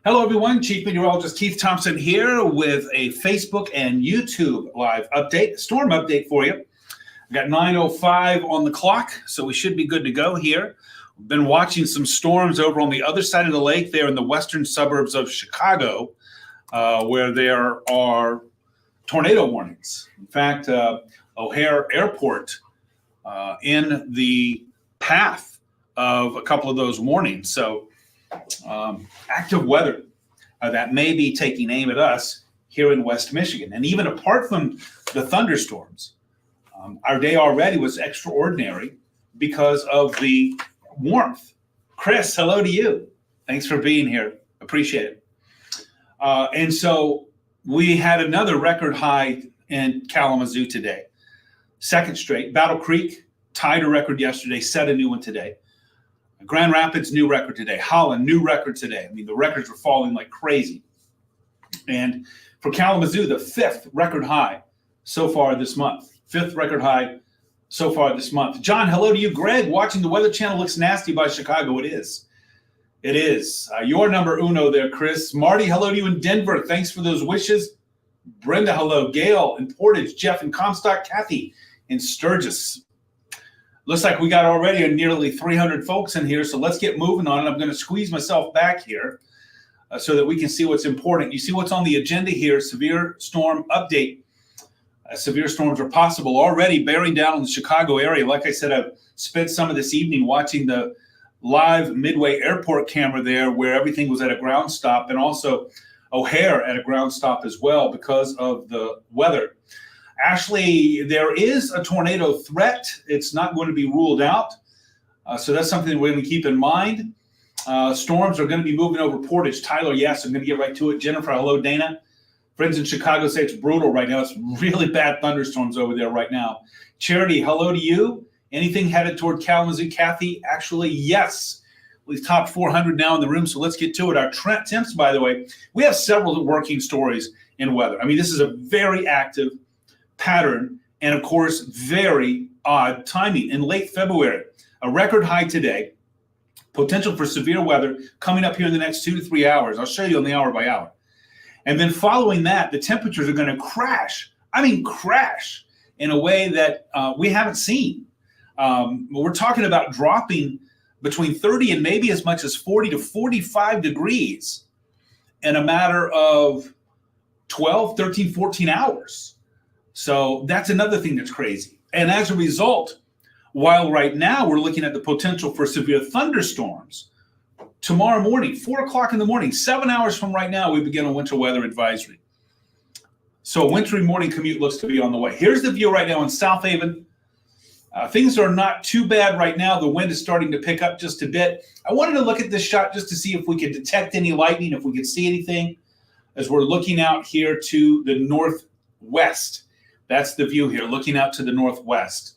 Hello, everyone. Chief Meteorologist Keith Thompson here with a Facebook and YouTube live update, storm update for you. I've got 9:05 on the clock, so we should be good to go here. We've been watching some storms over on the other side of the lake there in the western suburbs of Chicago, where there are tornado warnings. In fact, O'Hare Airport in the path of a couple of those warnings. So active weather that may be taking aim at us here in West Michigan. And even apart from the thunderstorms, our day already was extraordinary because of the warmth. Chris, hello to you. Thanks for being here. Appreciate it. And so we had another record high in Kalamazoo today. Second straight. Battle Creek tied a record yesterday, set a new one today. Grand Rapids, new record today. Holland, new record today. I mean, the records were falling like crazy. And for Kalamazoo, the fifth record high so far this month. Fifth record high so far this month. John, hello to you. Greg, watching the Weather Channel looks nasty by Chicago. It is. It is. Your number uno there, Chris. Marty, hello to you in Denver. Thanks for those wishes. Brenda, hello. Gail in Portage. Jeff in Comstock. Kathy in Sturgis. Looks like we got already nearly 300 folks in here, so let's get moving on it. I'm going to squeeze myself back here so that we can see what's important. You see what's on the agenda here, severe storm update. Severe storms are possible, already bearing down on the Chicago area. Like I said, I've spent some of this evening watching the live Midway Airport camera there where everything was at a ground stop, and also O'Hare at a ground stop as well because of the weather. Ashley, there is a tornado threat. It's not going to be ruled out. So that's something we're going to keep in mind. Storms are going to be moving over Portage. Tyler, yes, I'm going to get right to it. Jennifer, hello, Dana. Friends in Chicago say it's brutal right now. It's really bad thunderstorms over there right now. Charity, hello to you. Anything headed toward Kalamazoo? Kathy, actually, yes. We've topped 400 now in the room, so let's get to it. Our temps, by the way, we have several working stories in weather. I mean, this is a very active pattern, and of course, very odd timing. In late February, a record high today, potential for severe weather coming up here in the next 2 to 3 hours. I'll show you on the hour by hour. And then following that, the temperatures are going to crash. I mean, crash in a way that we haven't seen. We're talking about dropping between 30 and maybe as much as 40 to 45 degrees in a matter of 12, 13, 14 hours. So that's another thing that's crazy. And as a result, while right now we're looking at the potential for severe thunderstorms, tomorrow morning, 4 o'clock in the morning, 7 hours from right now, we begin a winter weather advisory. So a wintry morning commute looks to be on the way. Here's the view right now in South Haven. Things are not too bad right now. The wind is starting to pick up just a bit. I wanted to look at this shot just to see if we could detect any lightning, if we could see anything as we're looking out here to the northwest. That's the view here, looking out to the northwest.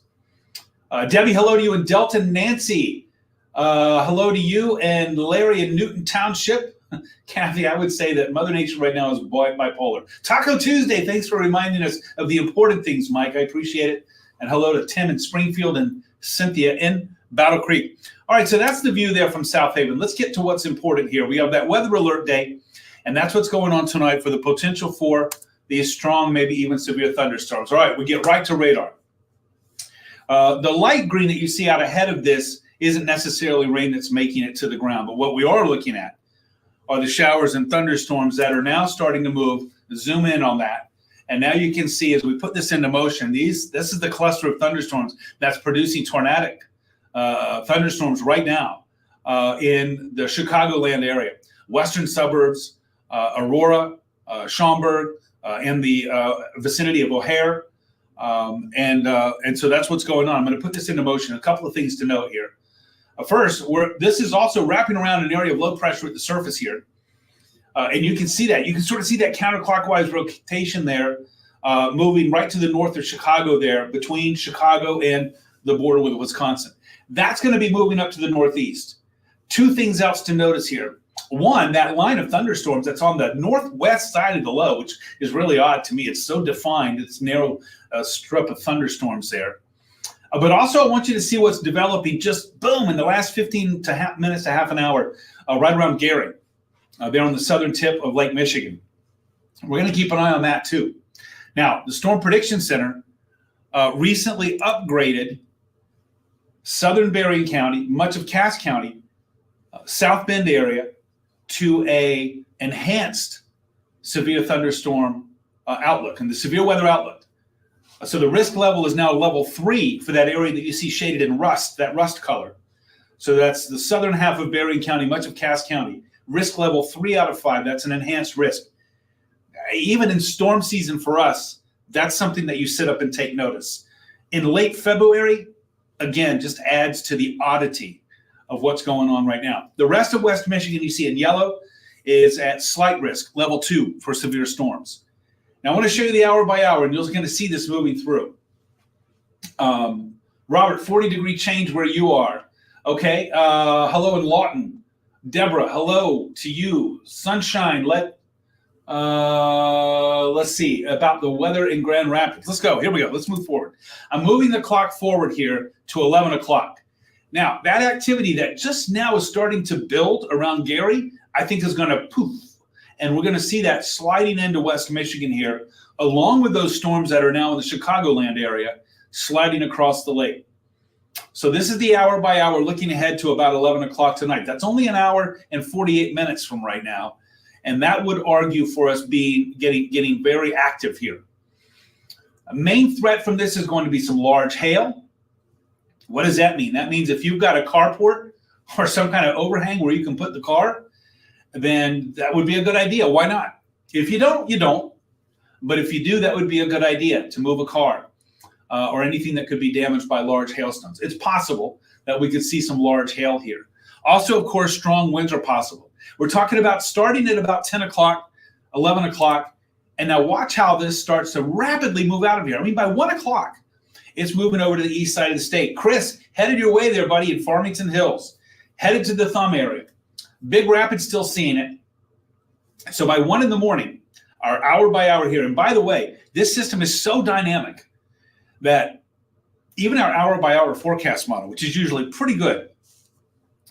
Debbie, hello to you in Delton. Nancy, hello to you and Larry in Newton Township. Kathy, I would say that Mother Nature right now is bipolar. Taco Tuesday, thanks for reminding us of the important things, Mike. I appreciate it. And hello to Tim in Springfield and Cynthia in Battle Creek. All right, so that's the view there from South Haven. Let's get to what's important here. We have that weather alert day, and that's what's going on tonight for the potential for these strong, maybe even severe thunderstorms. All right, we get right to radar. The light green that you see out ahead of this isn't necessarily rain that's making it to the ground, but what we are looking at are the showers and thunderstorms that are now starting to move. Zoom in on that. And now you can see as we put this into motion, this is the cluster of thunderstorms that's producing tornadic thunderstorms right now in the Chicagoland area. Western suburbs, Aurora, Schaumburg, in the vicinity of O'Hare. And so that's what's going on. I'm going to put this into motion. A couple of things to note here. First, this is also wrapping around an area of low pressure at the surface here. And you can see that. You can sort of see that counterclockwise rotation there, moving right to the north of Chicago there, between Chicago and the border with Wisconsin. That's going to be moving up to the northeast. Two things else to notice here. One, that line of thunderstorms that's on the northwest side of the low, which is really odd to me. It's so defined. It's a narrow strip of thunderstorms there. But also I want you to see what's developing just, boom, in the last 15 minutes to half an hour, right around Gary. They're on the southern tip of Lake Michigan. We're going to keep an eye on that too. Now, the Storm Prediction Center recently upgraded southern Berrien County, much of Cass County, South Bend area to a enhanced severe thunderstorm outlook and the severe weather outlook. So the risk level is now level 3 for that area that you see shaded in rust, that rust color. So that's the southern half of Berrien County, much of Cass County. Risk level 3 out of 5. That's an enhanced risk. Even in storm season for us, that's something that you sit up and take notice. In late February, again, just adds to the oddity of what's going on right now. The rest of West Michigan you see in yellow is at slight risk, level 2 for severe storms. Now I want to show you the hour by hour, and you're going to see this moving through. Robert, 40-degree change where you are. Okay, hello in Lawton. Deborah, hello to you. Sunshine, let's see about the weather in Grand Rapids. Let's go. Here we go. Let's move forward. I'm moving the clock forward here to 11 o'clock. Now, that activity that just now is starting to build around Gary, I think is going to poof. And we're going to see that sliding into West Michigan here, along with those storms that are now in the Chicagoland area, sliding across the lake. So this is the hour by hour looking ahead to about 11 o'clock tonight. That's only an hour and 48 minutes from right now. And that would argue for us getting very active here. A main threat from this is going to be some large hail. What does that mean? That means if you've got a carport or some kind of overhang where you can put the car, then that would be a good idea. Why not? If you don't, you don't. But if you do, that would be a good idea to move a car or anything that could be damaged by large hailstones. It's possible that we could see some large hail here. Also, of course, strong winds are possible. We're talking about starting at about 10 o'clock, 11 o'clock, and now watch how this starts to rapidly move out of here. I mean, by 1 o'clock, it's moving over to the east side of the state. Chris, headed your way there, buddy, in Farmington Hills. Headed to the Thumb area. Big Rapids still seeing it. So by 1 in the morning, our hour by hour here, and by the way, this system is so dynamic that even our hour by hour forecast model, which is usually pretty good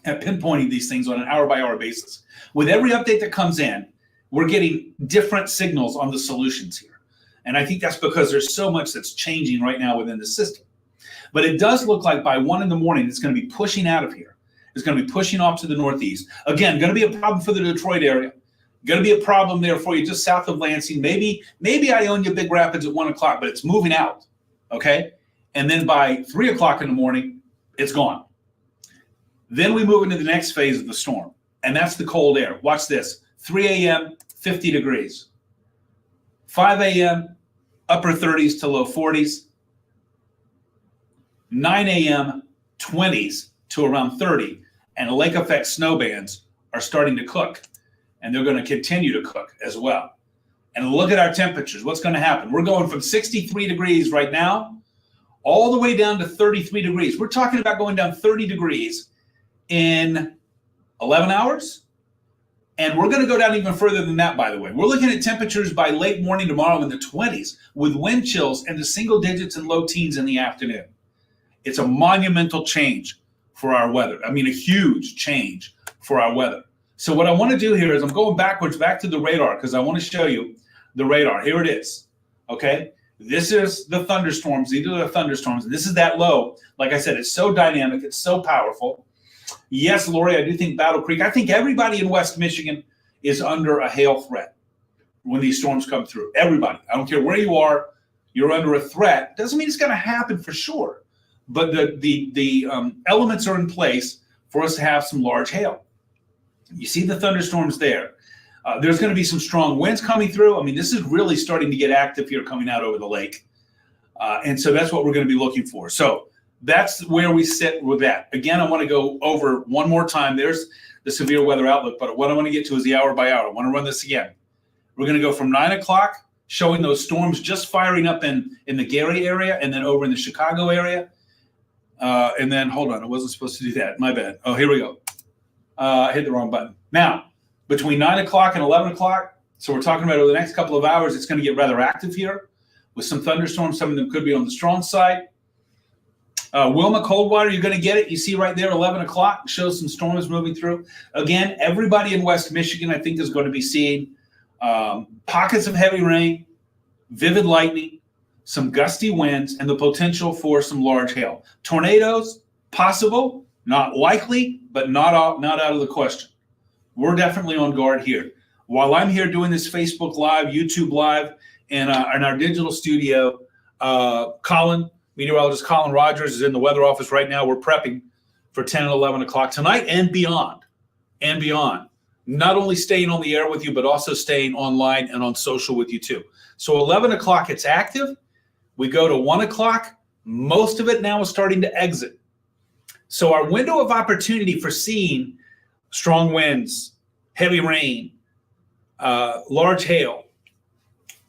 at pinpointing these things on an hour by hour basis, with every update that comes in, we're getting different signals on the solutions here. And I think that's because there's so much that's changing right now within the system. But it does look like by 1 in the morning, it's going to be pushing out of here. It's going to be pushing off to the northeast. Again, going to be a problem for the Detroit area. Going to be a problem there for you just south of Lansing. Maybe Ionia, Big Rapids at 1 o'clock, but it's moving out, okay? And then by 3 o'clock in the morning, it's gone. Then we move into the next phase of the storm, and that's the cold air. Watch this. 3 a.m., 50 degrees. 5 a.m., upper 30s to low 40s. 9 a.m., 20s to around 30. And the lake effect snow bands are starting to cook, and they're going to continue to cook as well. And look at our temperatures. What's going to happen? We're going from 63 degrees right now all the way down to 33 degrees. We're talking about going down 30 degrees in 11 hours. And we're going to go down even further than that, by the way. We're looking at temperatures by late morning tomorrow in the 20s with wind chills in the single digits and low teens in the afternoon. It's a monumental change for our weather. I mean, a huge change for our weather. So what I want to do here is I'm going backwards back to the radar because I want to show you the radar. Here it is. Okay. This is the thunderstorms. These are the thunderstorms. This is that low. Like I said, it's so dynamic. It's so powerful. Yes, Lori, I do think Battle Creek. I think everybody in West Michigan is under a hail threat when these storms come through. Everybody. I don't care where you are. You're under a threat. Doesn't mean it's going to happen for sure. But the elements are in place for us to have some large hail. You see the thunderstorms there. There's going to be some strong winds coming through. I mean, this is really starting to get active here coming out over the lake. And so that's what we're going to be looking for. So that's where we sit with that. Again, I want to go over one more time. There's the severe weather outlook. But what I want to get to is the hour by hour. I want to run this again. We're going to go from 9 o'clock, showing those storms just firing up in the Gary area and then over in the Chicago area. And then, hold on, I wasn't supposed to do that. My bad. Oh, here we go. I hit the wrong button. Now, between 9 o'clock and 11 o'clock, so we're talking about over the next couple of hours, it's going to get rather active here with some thunderstorms. Some of them could be on the strong side. Wilma, Coldwater, you're going to get it. You see right there, 11 o'clock, shows some storms moving through. Again, everybody in West Michigan, I think, is going to be seeing pockets of heavy rain, vivid lightning, some gusty winds, and the potential for some large hail. Tornadoes, possible, not likely, but not out of the question. We're definitely on guard here. While I'm here doing this Facebook Live, YouTube Live, and in our digital studio, meteorologist Colin Rogers is in the weather office right now. We're prepping for 10 and 11 o'clock tonight and beyond. Not only staying on the air with you, but also staying online and on social with you too. So 11 o'clock, it's active. We go to 1 o'clock. Most of it now is starting to exit. So our window of opportunity for seeing strong winds, heavy rain, large hail,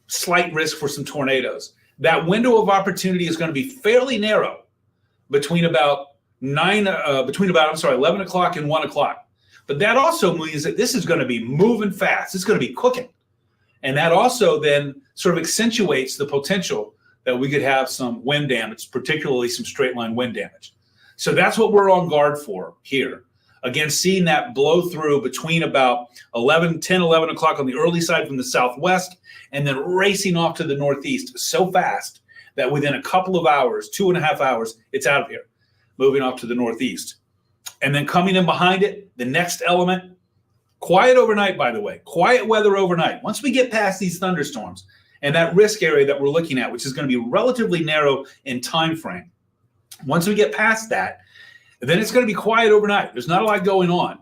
slight risk for some tornadoes. That window of opportunity is going to be fairly narrow between about 11 o'clock and 1 o'clock. But that also means that this is going to be moving fast. It's going to be cooking. And that also then sort of accentuates the potential that we could have some wind damage, particularly some straight line wind damage. So that's what we're on guard for here. Again, seeing that blow through between about 11 o'clock on the early side from the southwest, and then racing off to the northeast so fast that within a couple of hours, 2.5 hours, it's out of here, moving off to the northeast. And then coming in behind it, the next element, quiet overnight, by the way, quiet weather overnight. Once we get past these thunderstorms and that risk area that we're looking at, which is going to be relatively narrow in time frame, once we get past that, then it's going to be quiet overnight. There's not a lot going on.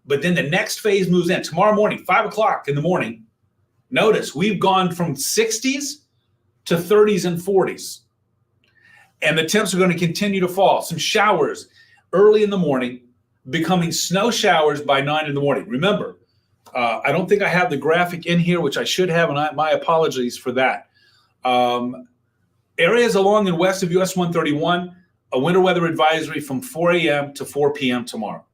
But then the next phase moves in. Tomorrow morning, 5 o'clock in the morning, notice we've gone from 60s to 30s and 40s. And the temps are going to continue to fall. Some showers early in the morning, becoming snow showers by 9 in the morning. Remember, I don't think I have the graphic in here, which I should have, and my apologies for that. Areas along and west of US 131, a winter weather advisory from 4 a.m. to 4 p.m. tomorrow.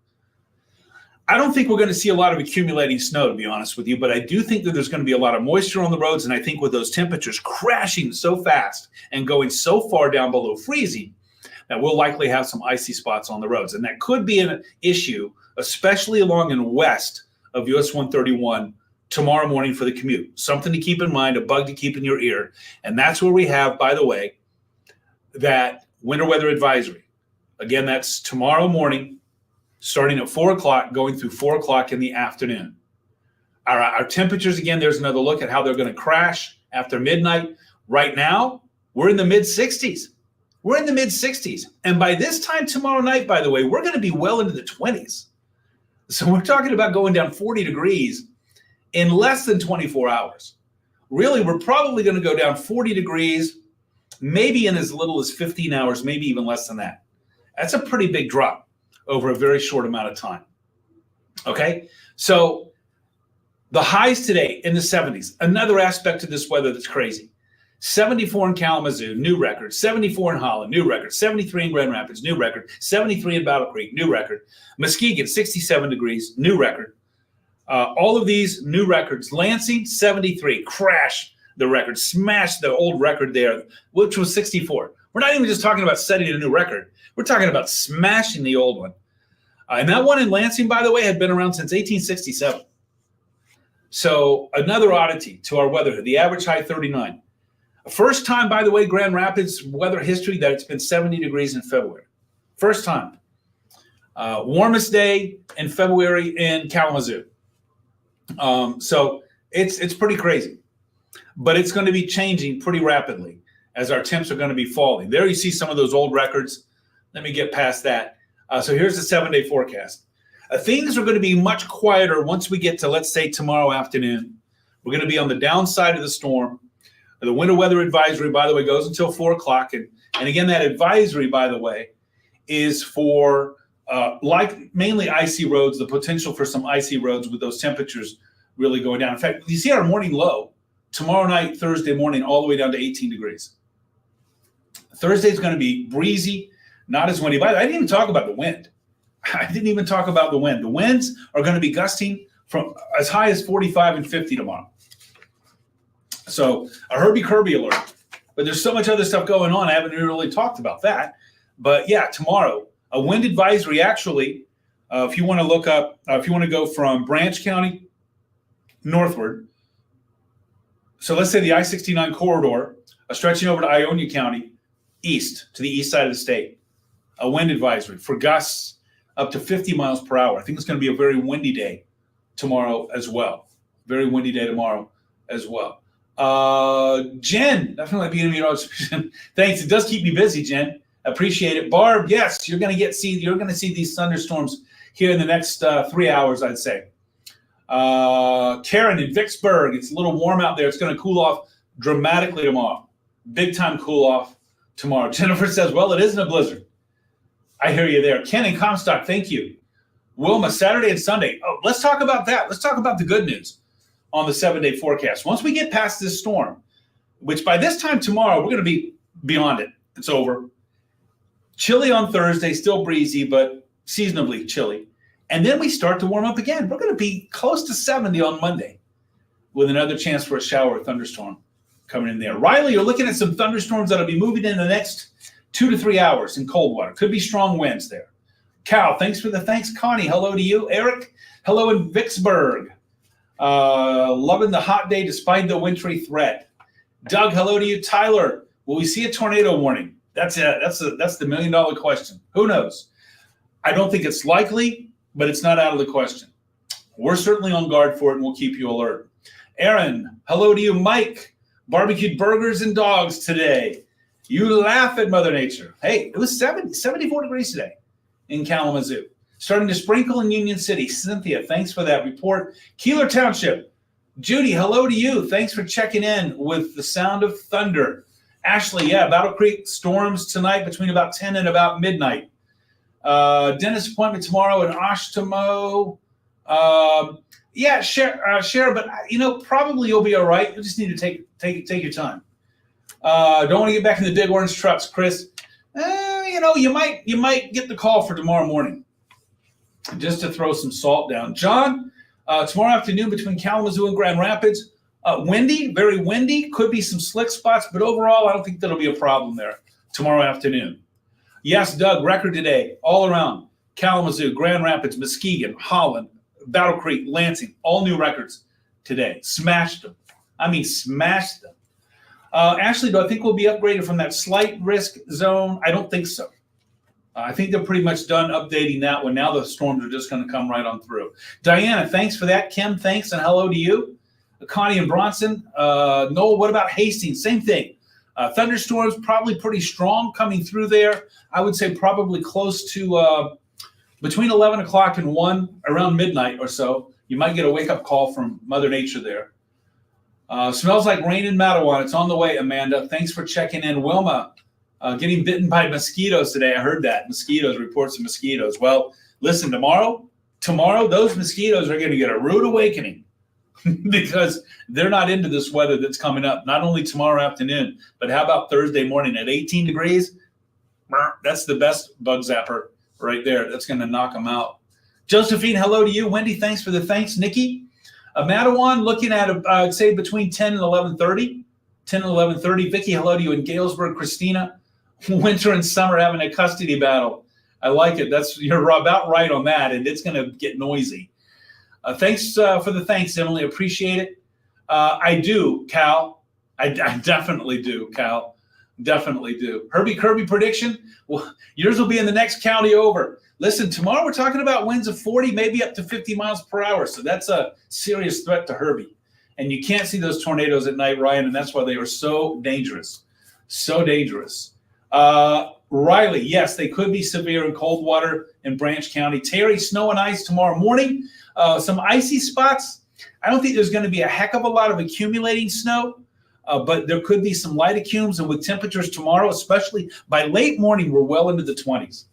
I don't think we're going to see a lot of accumulating snow, to be honest with you, but I do think that there's going to be a lot of moisture on the roads, and I think with those temperatures crashing so fast and going so far down below freezing, that we'll likely have some icy spots on the roads. And that could be an issue, especially along and west of US 131 tomorrow morning for the commute. Something to keep in mind, a bug to keep in your ear. And that's where we have, by the way, that winter weather advisory. Again, that's tomorrow morning, starting at 4 o'clock, going through 4 o'clock in the afternoon. Our temperatures, again, there's another look at how they're going to crash after midnight. Right now, we're in the mid-60s. We're in the mid-60s. And by this time tomorrow night, by the way, we're going to be well into the 20s. So we're talking about going down 40 degrees in less than 24 hours. Really, we're probably going to go down 40 degrees, maybe in as little as 15 hours, maybe even less than that. That's a pretty big drop over a very short amount of time. Okay, so the highs today in the 70s, another aspect of this weather that's crazy. 74 in Kalamazoo, new record. 74 in Holland, new record. 73 in Grand Rapids, new record. 73 in Battle Creek, new record. Muskegon, 67 degrees, new record. All of these new records. Lansing, 73, crash the record, smash the old record there, which was 64. We're not even just talking about setting a new record. We're talking about smashing the old one. And that one in Lansing, by the way, had been around since 1867. So another oddity to our weather, the average high 39. First time, by the way, Grand Rapids weather history that it's been 70 degrees in February. First time. Warmest day in February in Kalamazoo. So it's pretty crazy. But it's going to be changing pretty rapidly as our temps are going to be falling. There you see some of those old records. Let me get past that. So here's the 7-day forecast. Things are going to be much quieter once we get to, let's say, tomorrow afternoon. We're going to be on the downside of the storm. The winter weather advisory, by the way, goes until 4 o'clock. And again, that advisory, by the way, is for like mainly icy roads, the potential for some icy roads with those temperatures really going down. In fact, you see our morning low tomorrow night, Thursday morning, all the way down to 18 degrees. Thursday is going to be breezy, not as windy. By the way, I didn't even talk about the wind. The winds are going to be gusting from as high as 45 and 50 tomorrow. So a Herbie Kirby alert. But there's so much other stuff going on. I haven't really talked about that. But yeah, tomorrow, a wind advisory actually, if you want to look up, if you want to go from Branch County northward, so let's say the I-69 corridor, stretching over to Ionia County, east, to the east side of the state, a wind advisory for gusts up to 50 miles per hour. I think it's going to be a very windy day tomorrow as well. Very windy day tomorrow as well. Jen, definitely being meteorologist. Thanks. It does keep me busy, Jen. Appreciate it. Barb, yes, you're going to see these thunderstorms here in the next 3 hours, I'd say. Karen in Vicksburg, it's a little warm out there. It's going to cool off dramatically tomorrow. Big time cool off tomorrow. Jennifer says, well, it isn't a blizzard. I hear you there. Ken in Comstock, thank you. Wilma, Saturday and Sunday. Oh, let's talk about that. Let's talk about the good news on the 7-day forecast. Once we get past this storm, which by this time tomorrow, we're going to be beyond it. It's over. Chilly on Thursday, still breezy, but seasonably chilly. And then we start to warm up again. We're going to be close to 70 on Monday with another chance for a shower or thunderstorm coming in there. Riley, you're looking at some thunderstorms that'll be moving in the next 2 to 3 hours in cold water. Could be strong winds there. Cal, thanks for the thanks. Connie, hello to you. Eric, hello in Vicksburg. Loving the hot day despite the wintry threat. Doug, hello to you. Tyler, will we see a tornado warning? That's the million-dollar question. Who knows? I don't think it's likely, but it's not out of the question. We're certainly on guard for it, and we'll keep you alert. Aaron, hello to you. Mike, barbecued burgers and dogs today. You laugh at Mother Nature. Hey, it was 74 degrees today in Kalamazoo. Starting to sprinkle in Union City. Cynthia, thanks for that report. Keeler Township. Judy, hello to you. Thanks for checking in with the sound of thunder. Ashley, yeah, Battle Creek storms tonight between about 10 and about midnight. Dentist appointment tomorrow in Oshtemo. Yeah, share, but probably you'll be all right. You just need to take your time. Don't want to get back in the big orange trucks, Chris. You might get the call for tomorrow morning, just to throw some salt down. John, tomorrow afternoon between Kalamazoo and Grand Rapids, windy, very windy. Could be some slick spots, but overall, I don't think that'll be a problem there tomorrow afternoon. Yes, Doug, record today, all around Kalamazoo, Grand Rapids, Muskegon, Holland, Battle Creek, Lansing, all new records today. Smashed them. I mean, smashed them. Ashley, do I think we'll be upgraded from that slight risk zone? I don't think so. I think they're pretty much done updating that one. Now the storms are just going to come right on through. Diana, thanks for that. Kim, thanks, and hello to you. Connie and Bronson. Noel, what about Hastings? Same thing. Thunderstorms probably pretty strong coming through there. I would say probably close to between 11 o'clock and 1, around midnight or so. You might get a wake-up call from Mother Nature there. Smells like rain in Matawan. It's on the way, Amanda. Thanks for checking in. Wilma, getting bitten by mosquitoes today. I heard that. Reports of mosquitoes. Well, listen, tomorrow, those mosquitoes are going to get a rude awakening because they're not into this weather that's coming up. Not only tomorrow afternoon, but how about Thursday morning at 18 degrees? That's the best bug zapper right there. That's going to knock them out. Josephine, hello to you. Wendy, thanks for the thanks. Nikki, Matawan, looking at, I'd say between 10 and 11:30. 10 and 11:30. Vicky, hello to you in Galesburg. Christina, winter and summer having a custody battle. I like it. You're about right on that, and it's going to get noisy. Thanks for the thanks, Emily. Appreciate it. I do, Cal. I definitely do, Cal. Definitely do. Herbie Kirby prediction? Well, yours will be in the next county over. Listen, tomorrow we're talking about winds of 40, maybe up to 50 miles per hour. So that's a serious threat to Herbie. And you can't see those tornadoes at night, Ryan, and that's why they are so dangerous. So dangerous. Riley, yes, they could be severe in Coldwater and Branch County. Terry, snow and ice tomorrow morning. Some icy spots. I don't think there's going to be a heck of a lot of accumulating snow, but there could be some light accums. And with temperatures tomorrow, especially by late morning, we're well into the 20s.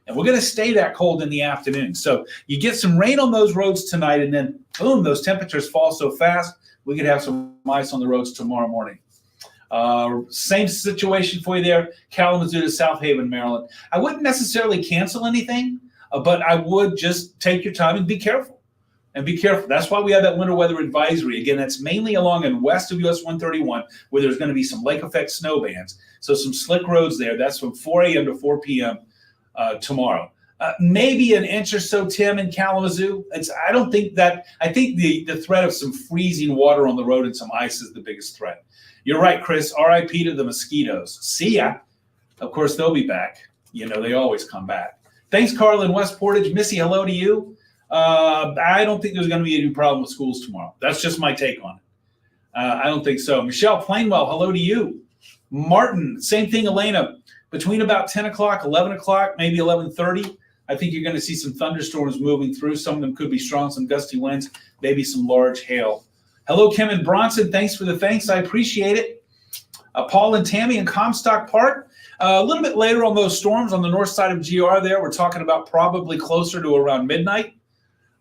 And we're going to stay that cold in the afternoon. So you get some rain on those roads tonight, and then, boom, those temperatures fall so fast, we could have some ice on the roads tomorrow morning. Same situation for you there, Kalamazoo to South Haven, Maryland. I wouldn't necessarily cancel anything, but I would just take your time and be careful. and be careful. That's why we have that winter weather advisory. Again, that's mainly along and west of US 131, where there's going to be some lake effect snow bands. So some slick roads there. That's from 4 a.m. to 4 p.m. Tomorrow. Maybe an inch or so, Tim, in Kalamazoo. I don't think that. I think the threat of some freezing water on the road and some ice is the biggest threat. You're right, Chris. RIP to the mosquitoes. See ya. Of course, they'll be back. You know, they always come back. Thanks, Carl in West Portage. Missy, hello to you. I don't think there's going to be any problem with schools tomorrow. That's just my take on it. I don't think so. Michelle Plainwell, hello to you. Martin, same thing, Elena. Between about 10 o'clock, 11 o'clock, maybe 11:30, I think you're going to see some thunderstorms moving through. Some of them could be strong, some gusty winds, maybe some large hail. Hello, Kim and Bronson. Thanks for the thanks. I appreciate it. Paul and Tammy in Comstock Park. A little bit later on those storms on the north side of GR there, we're talking about probably closer to around midnight.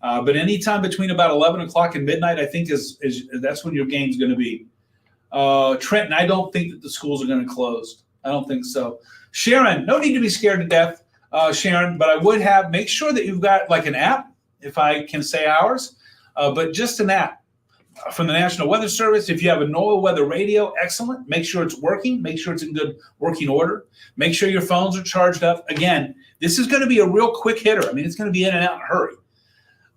But anytime between about 11 o'clock and midnight, I think is that's when your game's going to be. Trenton, I don't think that the schools are going to close. I don't think so. Sharon, no need to be scared to death, Sharon, but I would make sure that you've got like an app, if I can say ours, but just an app from the National Weather Service. If you have a NOAA weather radio, excellent. Make sure it's working. Make sure it's in good working order. Make sure your phones are charged up. Again, this is going to be a real quick hitter. I mean, it's going to be in and out in a hurry.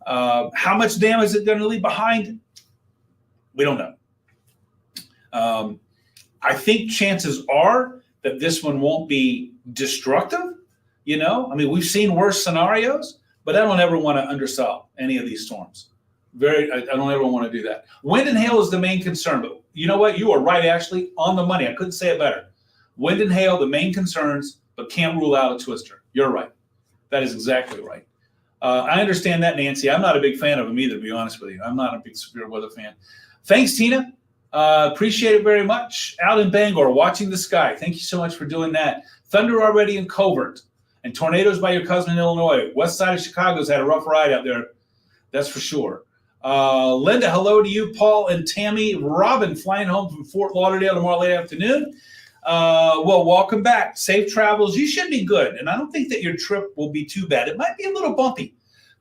How much damage is it going to leave behind? We don't know. I think chances are that this one won't be destructive. You know, I mean, we've seen worse scenarios, but I don't ever want to undersell any of these storms. I don't ever want to do that. Wind and hail is the main concern, but you know what? You are right, Ashley, on the money. I couldn't say it better. Wind and hail, the main concerns, but can't rule out a twister. You're right. That is exactly right. I understand that, Nancy. I'm not a big fan of them either, to be honest with you. I'm not a big severe weather fan. Thanks, Tina. Appreciate it very much. Out in Bangor, watching the sky. Thank you so much for doing that. Thunder already in Covert, and tornadoes by your cousin in Illinois. West side of Chicago's had a rough ride out there. That's for sure. Linda, hello to you. Paul and Tammy. Robin flying home from Fort Lauderdale tomorrow late afternoon. Well, welcome back. Safe travels. You should be good. And I don't think that your trip will be too bad. It might be a little bumpy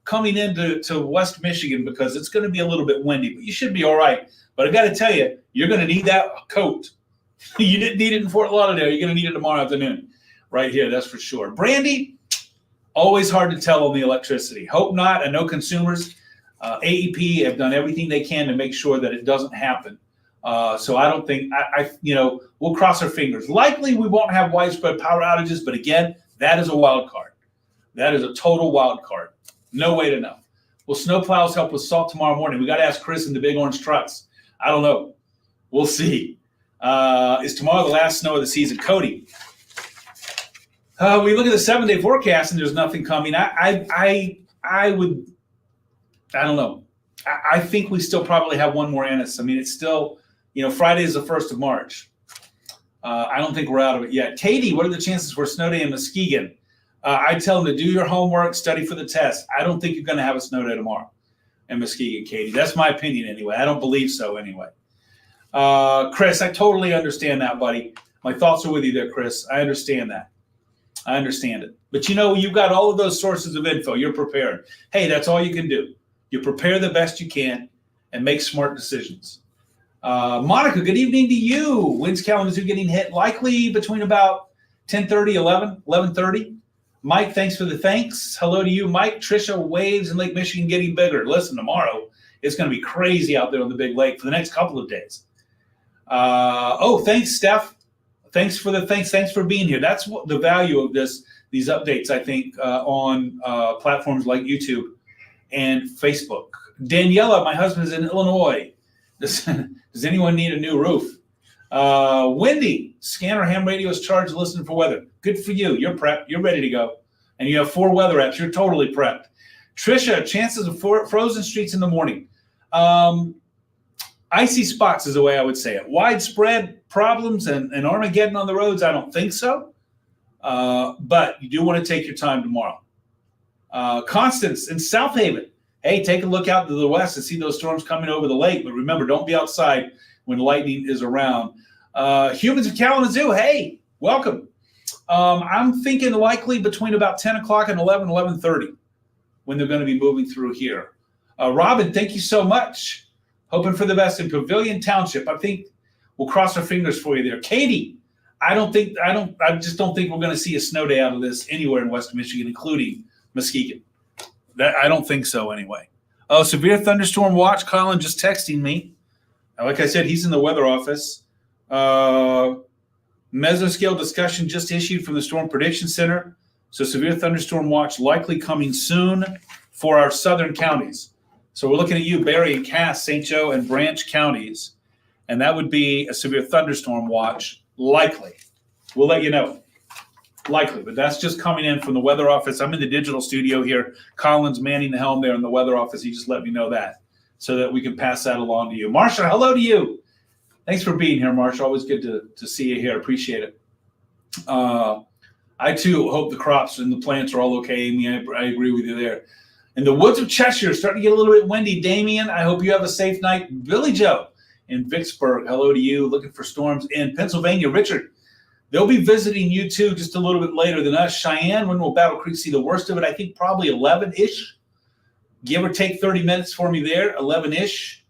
coming into West Michigan because it's going to be a little bit windy, but you should be all right. But I got to tell you, you're going to need that coat. You didn't need it in Fort Lauderdale. You're going to need it tomorrow afternoon right here. That's for sure. Brandy, always hard to tell on the electricity. Hope not. I know consumers, AEP have done everything they can to make sure that it doesn't happen. So I don't think we'll cross our fingers. Likely we won't have widespread power outages, but again, that is a wild card. That is a total wild card. No way to know. Will snowplows help with salt tomorrow morning? We got to ask Chris in the big orange trucks. I don't know. We'll see. Is tomorrow the last snow of the season? Cody, we look at the 7-day forecast and there's nothing coming. I don't know. I think we still probably have one more in us. I mean, it's still, Friday is the 1st of March. I don't think we're out of it yet. Katie, what are the chances for a snow day in Muskegon? I tell them to do your homework, study for the test. I don't think you're going to have a snow day tomorrow in Muskegon, Katie. That's my opinion anyway. I don't believe so anyway. Chris, I totally understand that, buddy. My thoughts are with you there, Chris. I understand that. I understand it. But you've got all of those sources of info. You're prepared. Hey, that's all you can do. You prepare the best you can and make smart decisions. Monica, good evening to you. Winds Kalamazoo getting hit likely between about 10:30, 11:30. Mike, thanks for the thanks. Hello to you, Mike. Trisha, waves in Lake Michigan getting bigger. Listen, tomorrow it's going to be crazy out there on the big lake for the next couple of days. Thanks, Steph. Thanks for the thanks. Thanks for being here. That's what the value of these updates, I think, on platforms like YouTube and Facebook. Daniela, my husband is in Illinois. Does anyone need a new roof? Wendy, scanner ham radio is charged to listen for weather. Good for you. You're prepped. You're ready to go. And you have 4 weather apps. You're totally prepped. Trisha, chances of frozen streets in the morning. Icy spots is the way I would say it. Widespread problems and Armageddon on the roads, I don't think so. But you do want to take your time tomorrow. Constance in South Haven. Hey, take a look out to the west and see those storms coming over the lake. But remember, don't be outside when lightning is around. Humans of Kalamazoo, hey, welcome. I'm thinking likely between about 10 o'clock and 11:30 when they're going to be moving through here. Robin, thank you so much. Hoping for the best in Pavilion Township. I think we'll cross our fingers for you there. Katie, I just don't think we're going to see a snow day out of this anywhere in West Michigan, including Muskegon. I don't think so anyway. Oh, severe thunderstorm watch. Colin just texting me. Like I said, he's in the weather office. Mesoscale discussion just issued from the Storm Prediction Center. So severe thunderstorm watch likely coming soon for our southern counties. So we're looking at you, Barry and Cass, St. Joe, and Branch counties. And that would be a severe thunderstorm watch, likely. We'll let you know. Likely, but that's just coming in from the weather office. I'm in the digital studio here. Colin's manning the helm there in the weather office. He just let me know that so that we can pass that along to you. Marsha, hello to you. Thanks for being here, Marsha. Always good to see you here. Appreciate it. I, too, hope the crops and the plants are all okay, Amy. I agree with you there. In the woods of Cheshire, starting to get a little bit windy. Damien, I hope you have a safe night. Billy Joe in Vicksburg, hello to you. Looking for storms in Pennsylvania. Richard, they'll be visiting you, too, just a little bit later than us. Cheyenne, when will Battle Creek see the worst of it? I think probably 11-ish. Give or take 30 minutes for me there, 11-ish.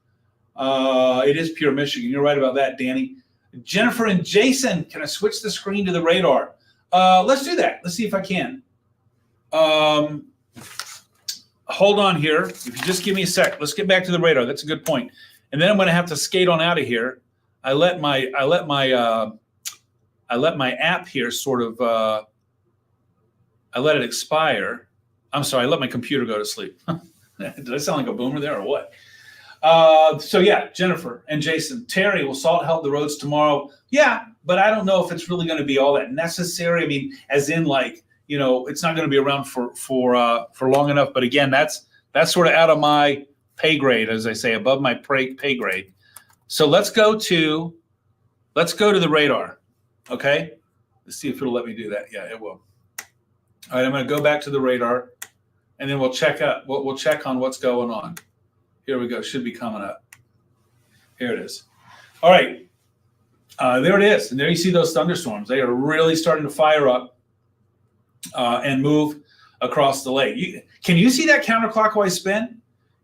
It is pure Michigan. You're right about that, Danny. Jennifer and Jason, can I switch the screen to the radar? Let's do that. Let's see if I can. Hold on here. If you just give me a sec, let's get back to the radar. That's a good point. And then I'm going to have to skate on out of here. I let my app here sort of. I let it expire. I'm sorry. I let my computer go to sleep. Did I sound like a boomer there or what? So yeah, Jennifer and Jason, Terry, will salt help the roads tomorrow? Yeah, but I don't know if it's really going to be all that necessary. I mean, as in like, it's not going to be around for long enough. But again, that's sort of out of my pay grade, as I say, above my pay grade. So let's go to the radar. Okay, let's see if it'll let me do that. Yeah, it will. All right, I'm going to go back to the radar, and then we'll check on what's going on. Here we go. Should be coming up. Here it is. All right. There it is. And there you see those thunderstorms. They are really starting to fire up and move across the lake. Can you see that counterclockwise spin?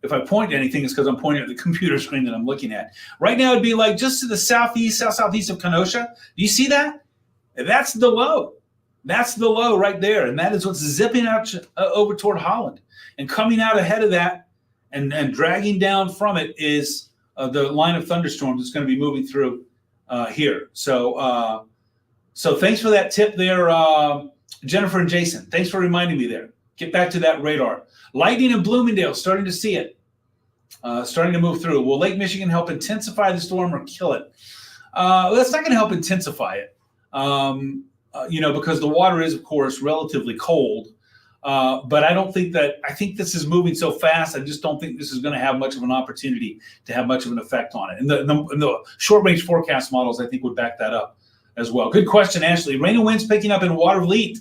If I point to anything, it's because I'm pointing at the computer screen that I'm looking at. Right now, it'd be like just to the southeast of Kenosha. Do you see that? That's the low. That's the low right there. And that is what's zipping out over toward Holland. And coming out ahead of that and dragging down from it is the line of thunderstorms that's going to be moving through here. So thanks for that tip there, Jennifer and Jason. Thanks for reminding me there. Get back to that radar. Lightning in Bloomingdale, starting to see it. Starting to move through. Will Lake Michigan help intensify the storm or kill it? That's not going to help intensify it, because the water is, of course, relatively cold. But I think this is moving so fast, I just don't think this is going to have much of an opportunity to have much of an effect on it. And the short-range forecast models, I think, would back that up as well. Good question, Ashley. Rain and winds picking up in Watervliet.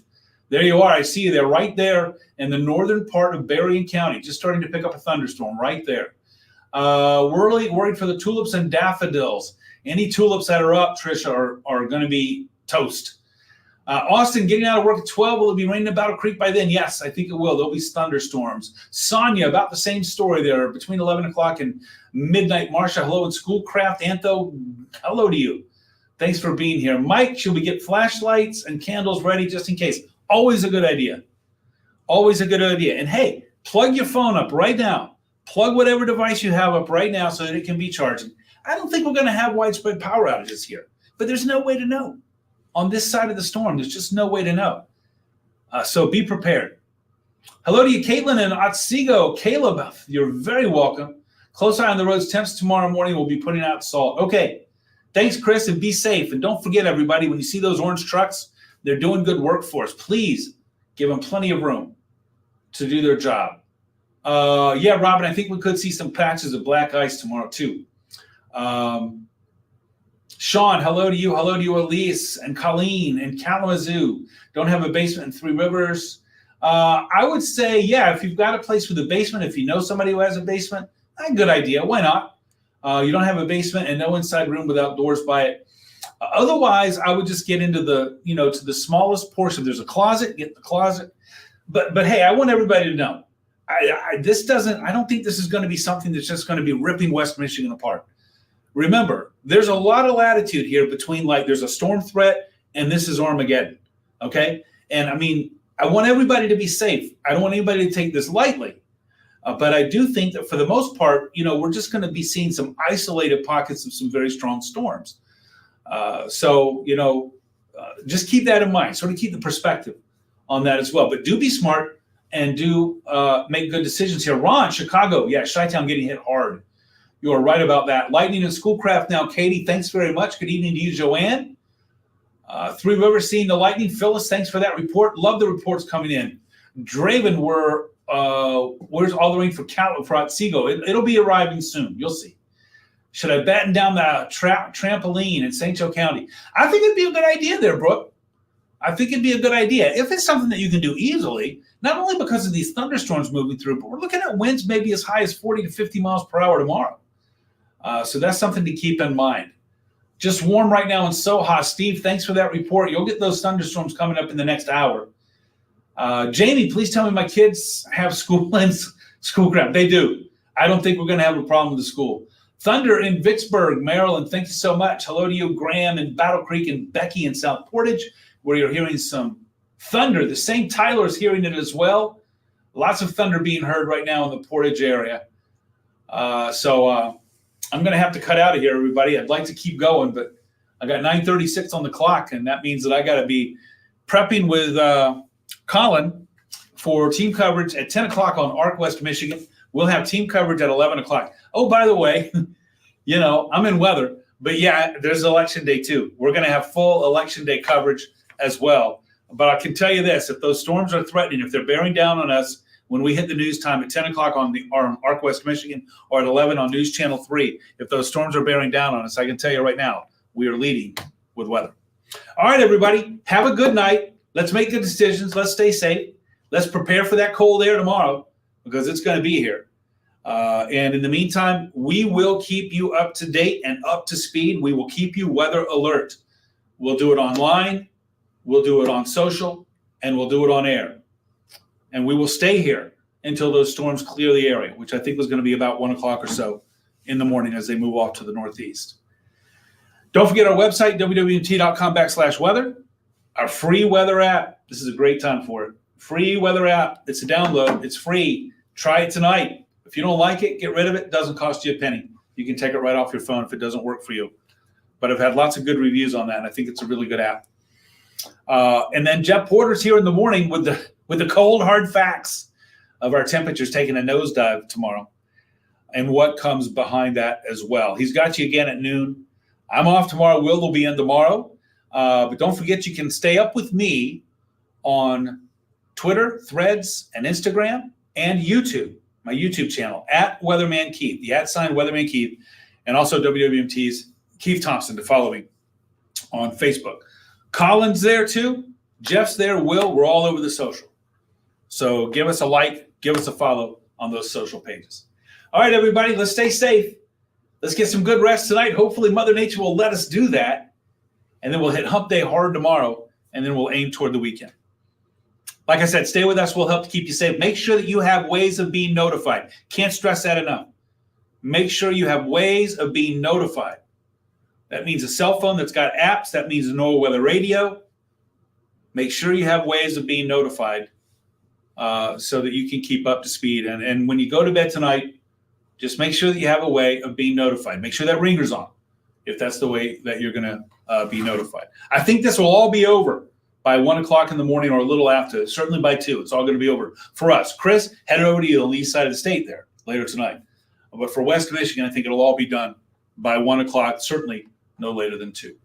There you are. I see you there, right there in the northern part of Berrien County, just starting to pick up a thunderstorm right there. Worried for the tulips and daffodils. Any tulips that are up, Tricia, are going to be toast. Austin, getting out of work at 12. Will it be raining in Battle Creek by then? Yes, I think it will. There'll be thunderstorms. Sonia, about the same story there, between 11 o'clock and midnight. Marsha, hello. And Schoolcraft, Antho, hello to you. Thanks for being here. Mike, should we get flashlights and candles ready just in case? Always a good idea. Always a good idea. And hey, plug your phone up right now. Plug whatever device you have up right now so that it can be charging. I don't think we're going to have widespread power outages here, but there's no way to know. On this side of the storm, there's just no way to know. So be prepared. Hello to you, Caitlin and Otsego. Caleb, you're very welcome. Close eye on the roads. Temps tomorrow morning. We'll be putting out salt. Okay. Thanks, Chris, and be safe. And don't forget, everybody, when you see those orange trucks, they're doing good work for us. Please give them plenty of room to do their job. Yeah, Robin, I think we could see some patches of black ice tomorrow, too. Sean, hello to you. Hello to you, Elise and Colleen and Kalamazoo. Don't have a basement in Three Rivers. I would say, yeah, if you've got a place with a basement, if you know somebody who has a basement, a good idea. Why not? You don't have a basement and no inside room without doors by it. Otherwise, I would just get into to the smallest portion. There's a closet, get the closet. But hey, I want everybody to know I don't think this is going to be something that's just going to be ripping West Michigan apart. Remember, there's a lot of latitude here between, like, there's a storm threat and this is Armageddon. Okay. And I mean, I want everybody to be safe. I don't want anybody to take this lightly. But I do think that for the most part, we're just going to be seeing some isolated pockets of some very strong storms. Just keep that in mind. Sort of keep the perspective on that as well. But do be smart and do make good decisions here. Ron, Chicago, yeah, Chi-Town getting hit hard. You are right about that. Lightning and Schoolcraft now. Katie, thanks very much. Good evening to you, Joanne. Three Rivers seeing the lightning. Phyllis, thanks for that report. Love the reports coming in. Draven, where's all the rain for Otsego? It'll be arriving soon. You'll see. Should I batten down the trampoline in St. Joe County? I think it'd be a good idea there, Brooke. I think it'd be a good idea. If it's something that you can do easily, not only because of these thunderstorms moving through, but we're looking at winds maybe as high as 40 to 50 miles per hour tomorrow. So that's something to keep in mind. Just warm right now in Soha. Steve, thanks for that report. You'll get those thunderstorms coming up in the next hour. Jamie, please tell me my kids have Schoolcraft. They do. I don't think we're going to have a problem with the school. Thunder in Vicksburg, Maryland. Thank you so much. Hello to you, Graham in Battle Creek and Becky in South Portage, where you're hearing some thunder. The same Tyler is hearing it as well. Lots of thunder being heard right now in the Portage area. I'm going to have to cut out of here, everybody. I'd like to keep going, but I got 9:36 on the clock, and that means that I got to be prepping with Colin for team coverage at 10 o'clock on ARC West Michigan. We'll have team coverage at 11 o'clock. Oh, by the way, I'm in weather, but yeah, there's election day too. We're going to have full election day coverage as well. But I can tell you this, if those storms are threatening, if they're bearing down on us when we hit the news time at 10 o'clock on ARC West Michigan or at 11 on News Channel 3, if those storms are bearing down on us, I can tell you right now, we are leading with weather. All right, everybody, have a good night. Let's make good decisions. Let's stay safe. Let's prepare for that cold air tomorrow because it's going to be here. And in the meantime, we will keep you up to date and up to speed. We will keep you weather alert. We'll do it online. We'll do it on social, and we'll do it on air. And we will stay here until those storms clear the area, which I think was going to be about 1 o'clock or so in the morning as they move off to the northeast. Don't forget our website, wwmt.com/weather. Our free weather app. This is a great time for it. Free weather app. It's a download. It's free. Try it tonight. If you don't like it, get rid of it. It doesn't cost you a penny. You can take it right off your phone if it doesn't work for you. But I've had lots of good reviews on that, and I think it's a really good app. And then Jeff Porter's here in the morning with the cold, hard facts of our temperatures taking a nosedive tomorrow and what comes behind that as well. He's got you again at noon. I'm off tomorrow. Will be in tomorrow. But don't forget you can stay up with me on Twitter, Threads, and Instagram, and YouTube, my YouTube channel, at Weatherman Keith, the @ Weatherman Keith, and also WWMT's Keith Thompson to follow me on Facebook. Colin's there too. Jeff's there. Will, we're all over the social. So give us a like, give us a follow on those social pages. All right, everybody, let's stay safe. Let's get some good rest tonight. Hopefully Mother Nature will let us do that. And then we'll hit hump day hard tomorrow, and then we'll aim toward the weekend. Like I said, stay with us. We'll help to keep you safe. Make sure that you have ways of being notified. Can't stress that enough. Make sure you have ways of being notified. That means a cell phone that's got apps. That means a NOAA weather radio. Make sure you have ways of being notified so that you can keep up to speed. And when you go to bed tonight, just make sure that you have a way of being notified. Make sure that ringer's on if that's the way that you're going to be notified. I think this will all be over by 1 o'clock in the morning or a little after, certainly by 2. It's all going to be over for us. Chris, headed over to you on the east side of the state there later tonight. But for West Michigan, I think it'll all be done by 1 o'clock, certainly no later than 2.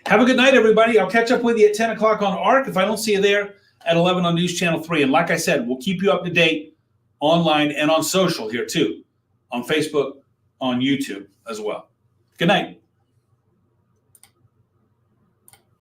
Have a good night, everybody. I'll catch up with you at 10 o'clock on ARC if I don't see you there at 11 on News Channel 3. And like I said, we'll keep you up to date online and on social here too, on Facebook, on YouTube as well. Good night.